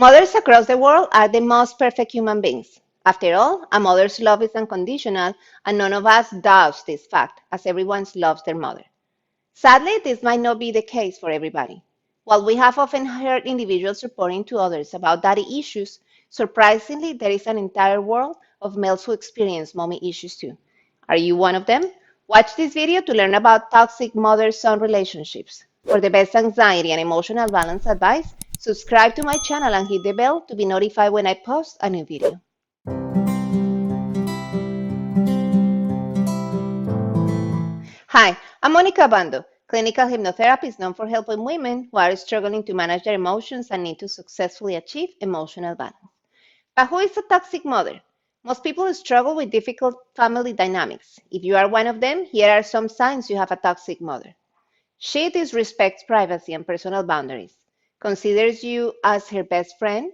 Mothers across the world are the most perfect human beings. After all, a mother's love is unconditional, and none of us doubts this fact, as everyone loves their mother. Sadly, this might not be the case for everybody. While we have often heard individuals reporting to others about daddy issues, surprisingly, there is an entire world of males who experience mommy issues too. Are you one of them? Watch this video to learn about toxic mother-son relationships. For the best anxiety and emotional balance advice, subscribe to my channel and hit the bell to be notified when I post a new video. Hi, I'm Monica Obando, clinical hypnotherapist known for helping women who are struggling to manage their emotions and need to successfully achieve emotional balance. But who is a toxic mother? Most people struggle with difficult family dynamics. If you are one of them, here are some signs you have a toxic mother. She disrespects privacy and personal boundaries, considers you as her best friend.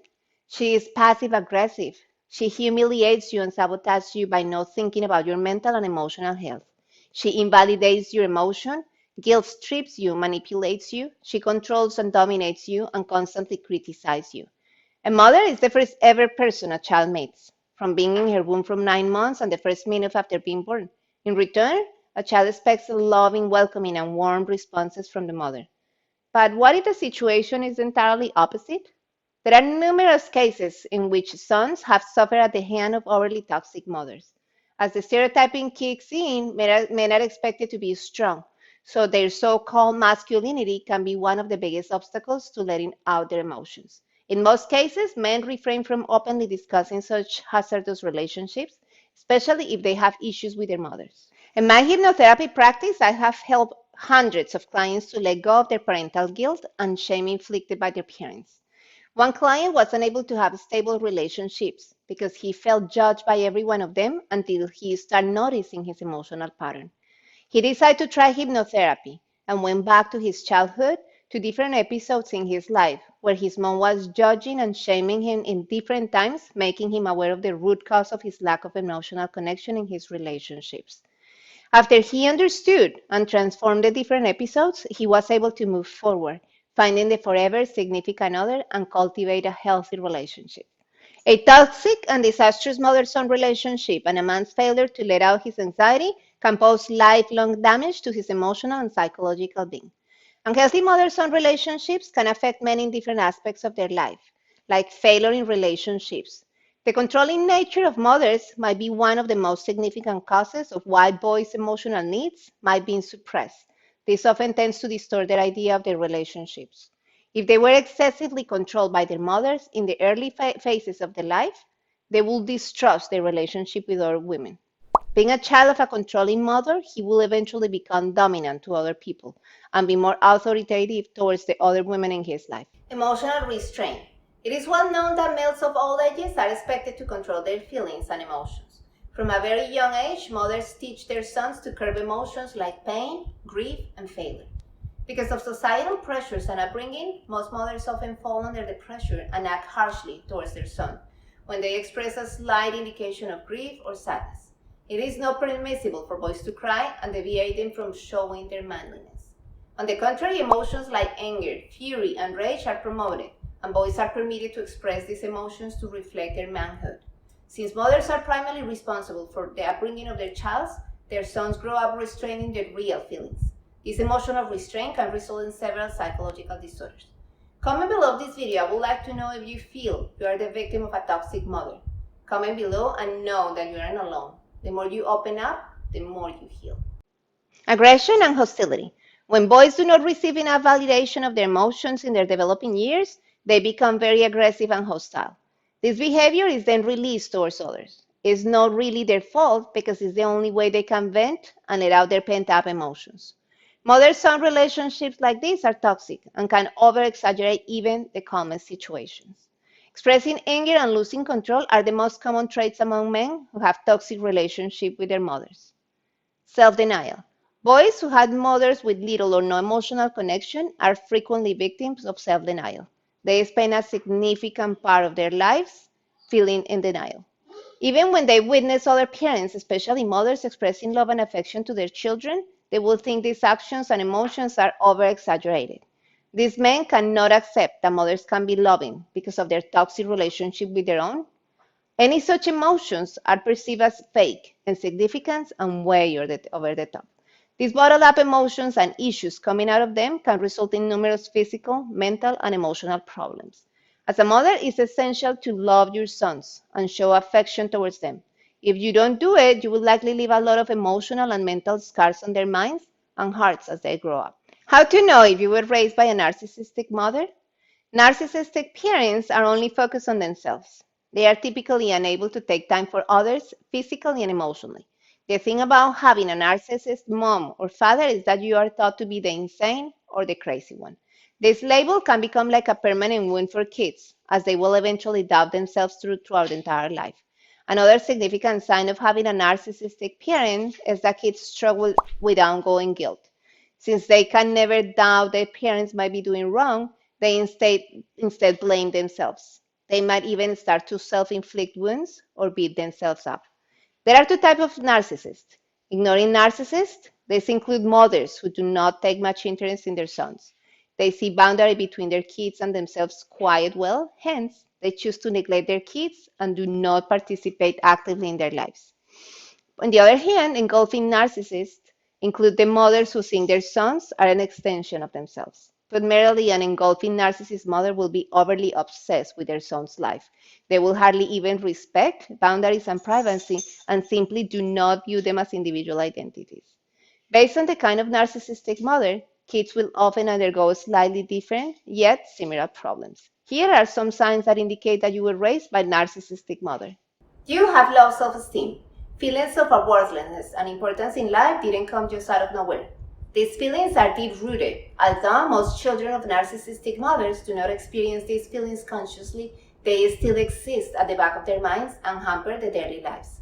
She is passive aggressive. She humiliates you and sabotages you by not thinking about your mental and emotional health. She invalidates your emotion, guilt trips you, manipulates you. She controls and dominates you and constantly criticizes you. A mother is the first ever person a child meets, from being in her womb from 9 months and the first minute after being born. In return, a child expects loving, welcoming, and warm responses from the mother. But what if the situation is entirely opposite? There are numerous cases in which sons have suffered at the hand of overly toxic mothers. As the stereotyping kicks in, men are expected to be strong, so their so-called masculinity can be one of the biggest obstacles to letting out their emotions. In most cases, men refrain from openly discussing such hazardous relationships, especially if they have issues with their mothers. In my hypnotherapy practice, I have helped hundreds of clients to let go of their parental guilt and shame inflicted by their parents. One client was unable to have stable relationships because he felt judged by every one of them until he started noticing his emotional pattern. He decided to try hypnotherapy and went back to his childhood, to different episodes in his life where his mom was judging and shaming him in different times, making him aware of the root cause of his lack of emotional connection in his relationships. After he understood and transformed the different episodes, he was able to move forward, finding the forever significant other and cultivate a healthy relationship. A toxic and disastrous mother-son relationship and a man's failure to let out his anxiety can pose lifelong damage to his emotional and psychological being. Unhealthy mother-son relationships can affect men in different aspects of their life, like failure in relationships. The controlling nature of mothers might be one of the most significant causes of why boys' emotional needs might be suppressed. This often tends to distort their idea of their relationships. If they were excessively controlled by their mothers in the early phases of their life, they will distrust their relationship with other women. Being a child of a controlling mother, he will eventually become dominant to other people and be more authoritative towards the other women in his life. Emotional restraint. It is well known that males of all ages are expected to control their feelings and emotions. From a very young age, mothers teach their sons to curb emotions like pain, grief, and failure. Because of societal pressures and upbringing, most mothers often fall under the pressure and act harshly towards their son when they express a slight indication of grief or sadness. It is not permissible for boys to cry and deviate them from showing their manliness. On the contrary, emotions like anger, fury, and rage are promoted, and boys are permitted to express these emotions to reflect their manhood. Since mothers are primarily responsible for the upbringing of their child, their sons grow up restraining their real feelings. This emotional restraint can result in several psychological disorders. Comment below this video. I would like to know if you feel you are the victim of a toxic mother. Comment below and know that you aren't alone. The more you open up, the more you heal. Aggression and hostility. When boys do not receive enough validation of their emotions in their developing years, they become very aggressive and hostile. This behavior is then released towards others. It's not really their fault because it's the only way they can vent and let out their pent-up emotions. Mother-son relationships like this are toxic and can over-exaggerate even the calmest situations. Expressing anger and losing control are the most common traits among men who have toxic relationships with their mothers. Self-denial. Boys who had mothers with little or no emotional connection are frequently victims of self-denial. They spend a significant part of their lives feeling in denial. Even when they witness other parents, especially mothers, expressing love and affection to their children, they will think these actions and emotions are over-exaggerated. These men cannot accept that mothers can be loving because of their toxic relationship with their own. Any such emotions are perceived as fake, insignificant, and way over the top. These bottled up emotions and issues coming out of them can result in numerous physical, mental, and emotional problems. As a mother, it's essential to love your sons and show affection towards them. If you don't do it, you will likely leave a lot of emotional and mental scars on their minds and hearts as they grow up. How to know if you were raised by a narcissistic mother? Narcissistic parents are only focused on themselves. They are typically unable to take time for others physically and emotionally. The thing about having a narcissist mom or father is that you are thought to be the insane or the crazy one. This label can become like a permanent wound for kids, as they will eventually doubt themselves throughout their entire life. Another significant sign of having a narcissistic parent is that kids struggle with ongoing guilt. Since they can never doubt their parents might be doing wrong, they instead blame themselves. They might even start to self-inflict wounds or beat themselves up. There are two types of narcissists. Ignoring narcissists, these include mothers who do not take much interest in their sons. They see boundary between their kids and themselves quite well, hence, they choose to neglect their kids and do not participate actively in their lives. On the other hand, engulfing narcissists include the mothers who think their sons are an extension of themselves. Primarily, an engulfing narcissist mother will be overly obsessed with their son's life. They will hardly even respect boundaries and privacy and simply do not view them as individual identities. Based on the kind of narcissistic mother, kids will often undergo slightly different yet similar problems. Here are some signs that indicate that you were raised by a narcissistic mother. You have low self-esteem. Feelings of worthlessness and importance in life didn't come just out of nowhere. These feelings are deep-rooted. Although most children of narcissistic mothers do not experience these feelings consciously, they still exist at the back of their minds and hamper their daily lives.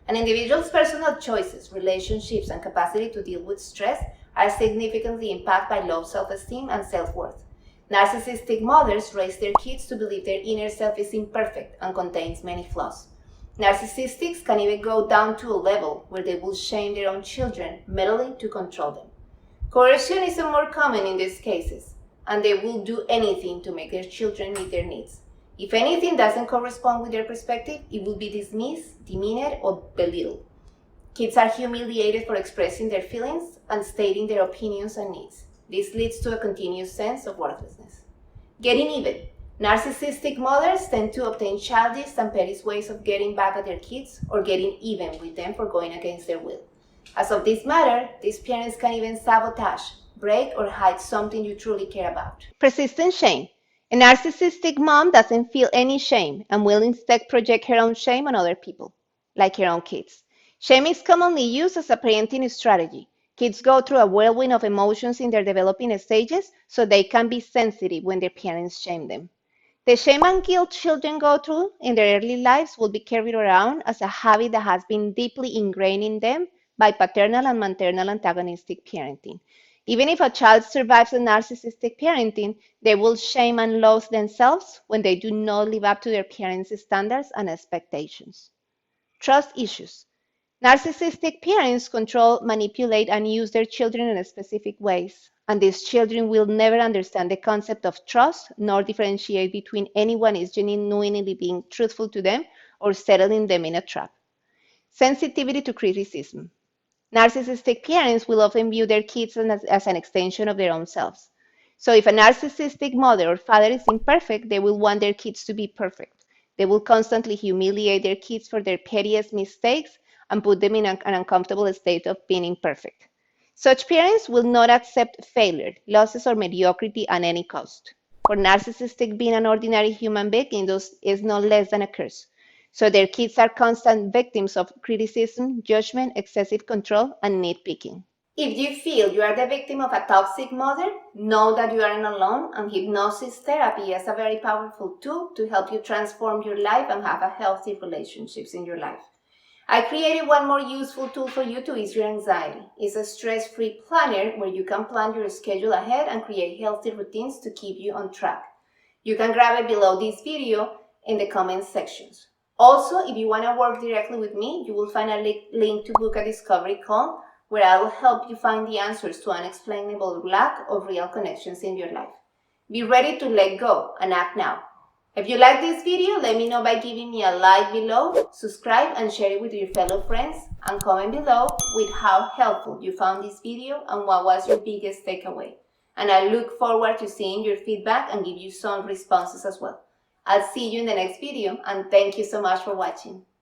An individual's personal choices, relationships, and capacity to deal with stress are significantly impacted by low self-esteem and self-worth. Narcissistic mothers raise their kids to believe their inner self is imperfect and contains many flaws. Narcissistics can even go down to a level where they will shame their own children, meddling to control them. Coercion is more common in these cases, and they will do anything to make their children meet their needs. If anything doesn't correspond with their perspective, it will be dismissed, demeaned, or belittled. Kids are humiliated for expressing their feelings and stating their opinions and needs. This leads to a continuous sense of worthlessness. Getting even. Narcissistic mothers tend to obtain childish and petty ways of getting back at their kids or getting even with them for going against their will. As of this matter, these parents can even sabotage, break, or hide something you truly care about. Persistent shame. A narcissistic mom doesn't feel any shame and will instead project her own shame on other people, like her own kids. Shame is commonly used as a parenting strategy. Kids go through a whirlwind of emotions in their developing stages so they can be sensitive when their parents shame them. The shame and guilt children go through in their early lives will be carried around as a habit that has been deeply ingrained in them by paternal and maternal antagonistic parenting. Even if a child survives a narcissistic parenting, they will shame and loathe themselves when they do not live up to their parents' standards and expectations. Trust issues. Narcissistic parents control, manipulate, and use their children in specific ways, and these children will never understand the concept of trust nor differentiate between anyone is genuinely being truthful to them or settling them in a trap. Sensitivity to criticism. Narcissistic parents will often view their kids as an extension of their own selves. So if a narcissistic mother or father is imperfect, they will want their kids to be perfect. They will constantly humiliate their kids for their pettiest mistakes and put them in an uncomfortable state of being imperfect. Such parents will not accept failure, losses, or mediocrity at any cost. For narcissistic, being an ordinary human being is no less than a curse. So their kids are constant victims of criticism, judgment, excessive control, and nitpicking. If you feel you are the victim of a toxic mother, know that you aren't alone, and hypnosis therapy is a very powerful tool to help you transform your life and have a healthy relationships in your life. I created one more useful tool for you to ease your anxiety. It's a stress-free planner where you can plan your schedule ahead and create healthy routines to keep you on track. You can grab it below this video in the comment sections. Also, if you want to work directly with me, you will find a link to book a discovery call where I will help you find the answers to unexplainable lack of real connections in your life. Be ready to let go and act now. If you like this video, let me know by giving me a like below, subscribe and share it with your fellow friends, and comment below with how helpful you found this video and what was your biggest takeaway. And I look forward to seeing your feedback and give you some responses as well. I'll see you in the next video, and thank you so much for watching.